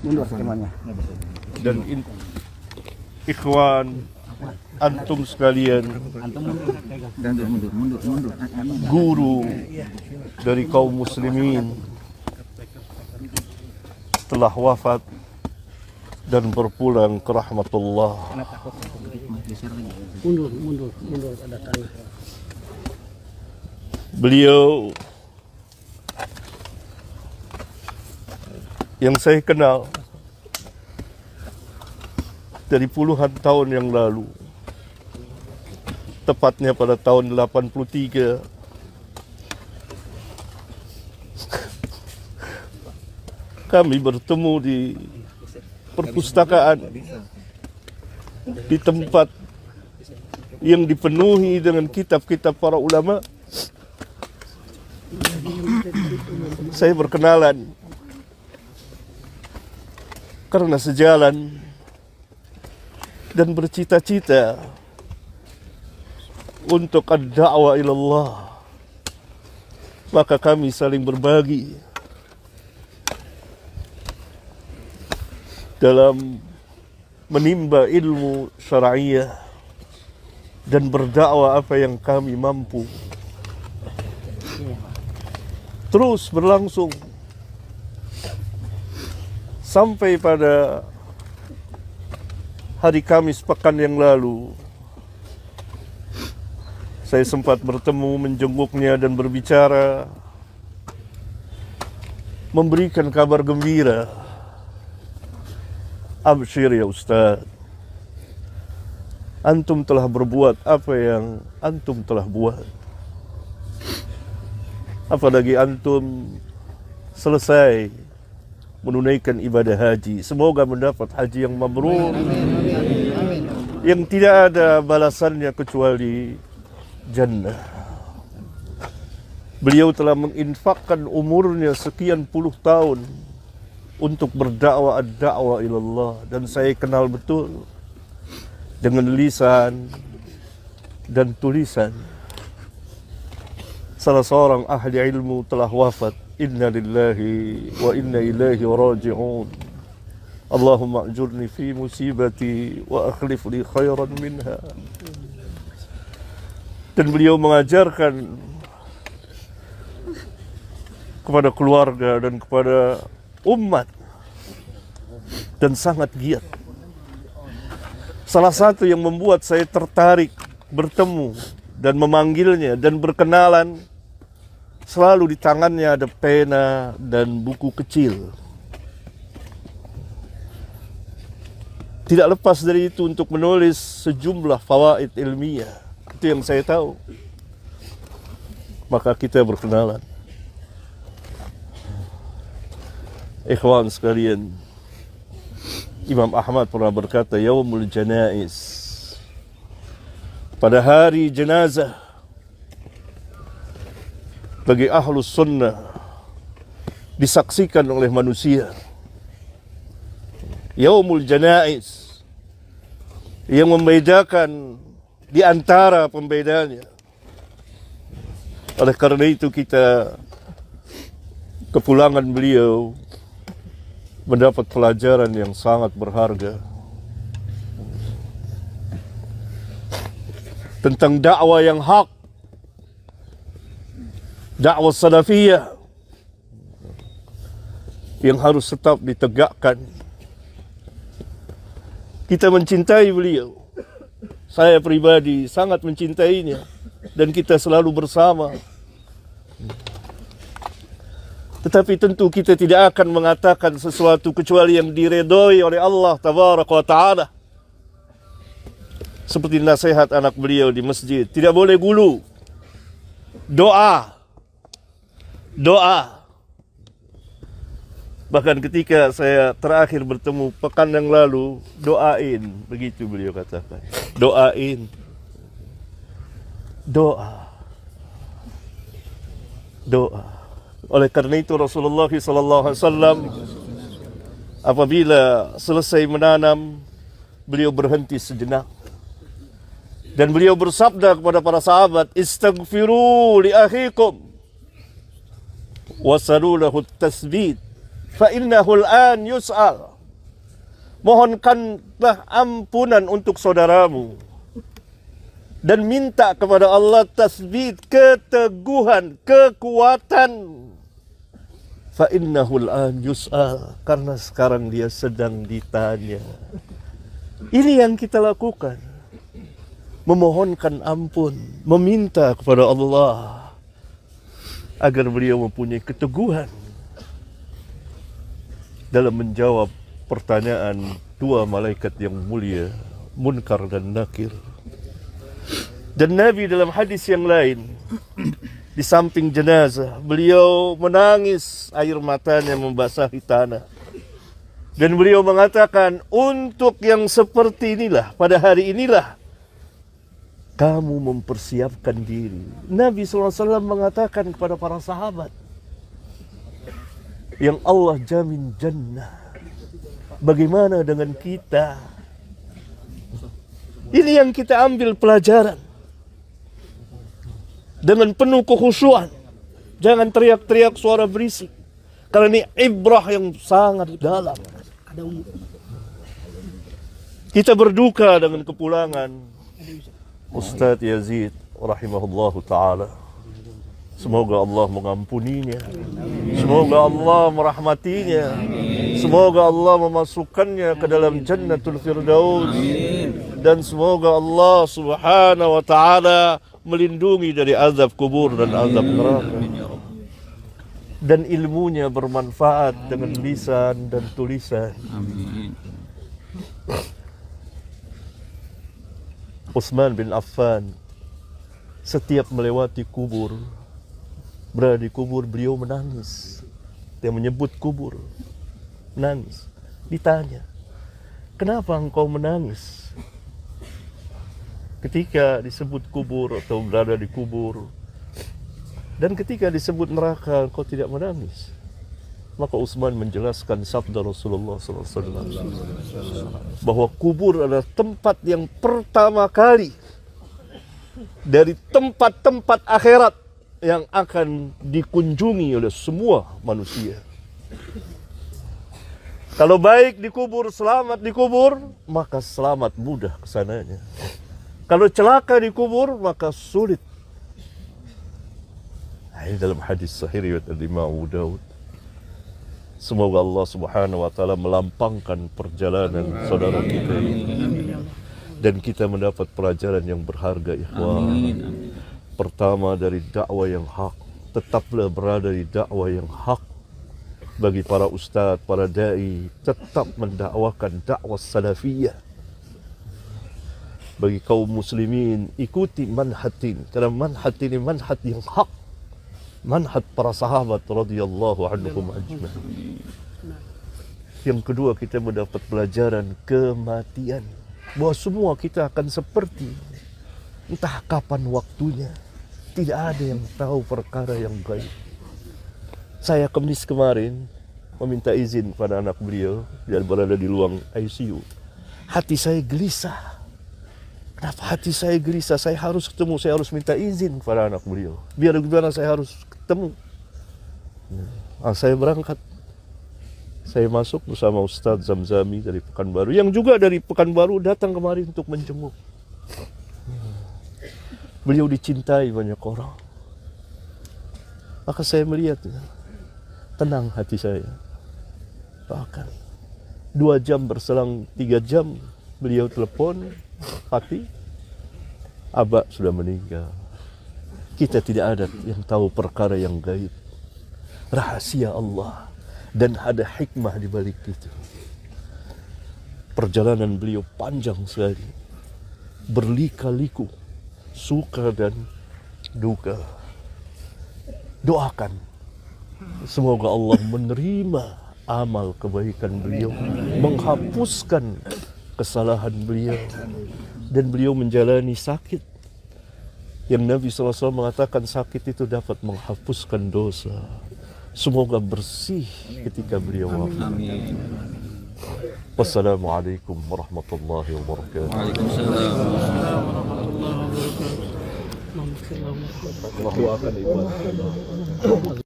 Mundur skemanya. dan ikhwan antum sekalian, guru dari kaum muslimin telah wafat dan berpulang ke rahmatullah. Mundur ada tanah. Beliau yang saya kenal dari puluhan tahun yang lalu, tepatnya pada tahun 83, kami bertemu di perpustakaan, di tempat yang dipenuhi dengan kitab-kitab para ulama. Saya berkenalan karena sejalan dan bercita-cita untuk ad-da'wah ilallah, maka kami saling berbagi dalam menimba ilmu syar'iyah dan berdakwah apa yang kami mampu. Terus berlangsung sampai pada hari Kamis pekan yang lalu. Saya sempat bertemu, menjenguknya dan berbicara, memberikan kabar gembira. Absyir ya Ustaz, antum telah berbuat apa yang antum telah buat. Apalagi antum selesai menunaikan ibadah haji. Semoga mendapat haji yang mabrur, yang tidak ada balasannya kecuali jannah. Beliau telah menginfakkan umurnya sekian puluh tahun untuk berdakwah ad-da'wah ilallah, dan saya kenal betul dengan lisan dan tulisan. Salah seorang ahli ilmu telah wafat. Inna lillahi wa inna ilaihi raji'un. Allahumma ajurni fi musibati wa akhlif li khairan minha. Dan beliau mengajarkan kepada keluarga dan kepada umat, dan sangat giat. Salah satu yang membuat saya tertarik bertemu dan memanggilnya dan berkenalan, selalu di tangannya ada pena dan buku kecil. Tidak lepas dari itu untuk menulis sejumlah fawaid ilmiah. Itu yang saya tahu. Maka kita berkenalan. Ikhwan sekalian, Imam Ahmad pernah berkata, Yaumul Janaiz, pada hari jenazah bagi ahlus sunnah disaksikan oleh manusia. Yaumul Janaiz yang membedakan di antara pembedanya. Oleh karena itu kita kepulangan beliau mendapat pelajaran yang sangat berharga tentang dakwah yang hak, dakwah salafiyah yang harus tetap ditegakkan. Kita mencintai beliau. Saya pribadi sangat mencintainya dan kita selalu bersama. Tetapi tentu kita tidak akan mengatakan sesuatu kecuali yang diredoi oleh Allah Tabaraka wa Ta'ala. Seperti nasihat anak beliau di masjid, tidak boleh gulu. Doa. Bahkan ketika saya terakhir bertemu pekan yang lalu, doain, begitu beliau katakan. Doain. Doa. Oleh karena itu Rasulullah SAW apabila selesai menanam, beliau berhenti sejenak dan beliau bersabda kepada para sahabat, istaghfiru li akhikum wasalu lahu at-tasbit fa innahu al-an yus'al. Mohonkanlah ampunan untuk saudaramu. Dan minta kepada Allah tasbit, keteguhan, kekuatan. Fa innahu al-an yus'al, karena sekarang dia sedang ditanya. Ini yang kita lakukan. Memohonkan ampun, meminta kepada Allah agar beliau mempunyai keteguhan dalam menjawab pertanyaan dua malaikat yang mulia, Munkar dan Nakir. Dan Nabi dalam hadis yang lain, di samping jenazah, beliau menangis, air matanya membasahi tanah. Dan beliau mengatakan, untuk yang seperti inilah, pada hari inilah, kamu mempersiapkan diri. Nabi SAW mengatakan kepada para sahabat, yang Allah jamin jannah. Bagaimana dengan kita? Ini yang kita ambil pelajaran. Dengan penuh kekhusyuan. Jangan teriak-teriak suara berisik. Karena ini ibrah yang sangat dalam. Kita berduka dengan kepulangan Ustaz Yazid rahimahullahu ta'ala. Semoga Allah mengampuninya. Semoga Allah merahmatinya. Semoga Allah memasukkannya ke dalam Jannatul Firdaus. Dan semoga Allah subhanahu wa ta'ala melindungi dari azab kubur dan azab neraka. Dan ilmunya bermanfaat dengan lisan dan tulisan. Utsman bin Affan setiap melewati kubur, berada di kubur, beliau menangis. Dia menyebut kubur, menangis. Ditanya, kenapa engkau menangis ketika disebut kubur atau berada di kubur? Dan ketika disebut neraka, engkau tidak menangis? Maka Utsman menjelaskan sabda Rasulullah SAW bahwa kubur adalah tempat yang pertama kali dari tempat-tempat akhirat yang akan dikunjungi oleh semua manusia. Kalau baik di kubur, selamat di kubur, maka selamat mudah kesananya. Kalau celaka di kubur, maka sulit. Ini dalam hadis sahih riwayat Imam Abu Daud. Semoga Allah subhanahu wa ta'ala melampangkan perjalanan saudara kita ini. Dan kita mendapat pelajaran yang berharga, ikhwan. Pertama, dari dakwah yang hak. Tetaplah berada di dakwah yang hak. Bagi para ustadz, para da'i, tetap mendakwakan dakwah salafiyah. Bagi kaum muslimin, ikuti manhatin. Karena manhat ini manhat yang hak. Manhat para sahabat radhiyallahu anhum ajma'in. Yang kedua, kita mendapat pelajaran kematian. Bahwa semua kita akan seperti, entah kapan waktunya. Tidak ada yang tahu perkara yang gaib. Saya Kamis kemarin meminta izin pada anak beliau dan berada di ruang ICU. Hati saya gelisah. Kenapa hati saya gelisah? Saya harus ketemu, saya harus minta izin kepada anak beliau. Biar gimana saya harus ketemu. Saya berangkat. Saya masuk bersama Ustadz Zamzami dari Pekanbaru, yang juga dari Pekanbaru datang kemarin untuk menjenguk. Beliau dicintai banyak orang. Maka saya melihat, tenang hati saya. Bahkan 2 jam berselang 3 jam, beliau telepon, Fatih, Abah sudah meninggal. Kita tidak ada yang tahu perkara yang gaib. Rahasia Allah. Dan ada hikmah di balik itu. Perjalanan beliau panjang sekali. Berlika-liku. Suka dan duka. Doakan. Semoga Allah menerima amal kebaikan beliau. Menghapuskan kesalahan beliau. Dan beliau menjalani sakit. Yang Nabi SAW mengatakan sakit itu dapat menghapuskan dosa. Semoga bersih ketika beliau wafat. Amin. Wassalamualaikum warahmatullahi wabarakatuh. Waalaikumsalam. Allah akan ibadah.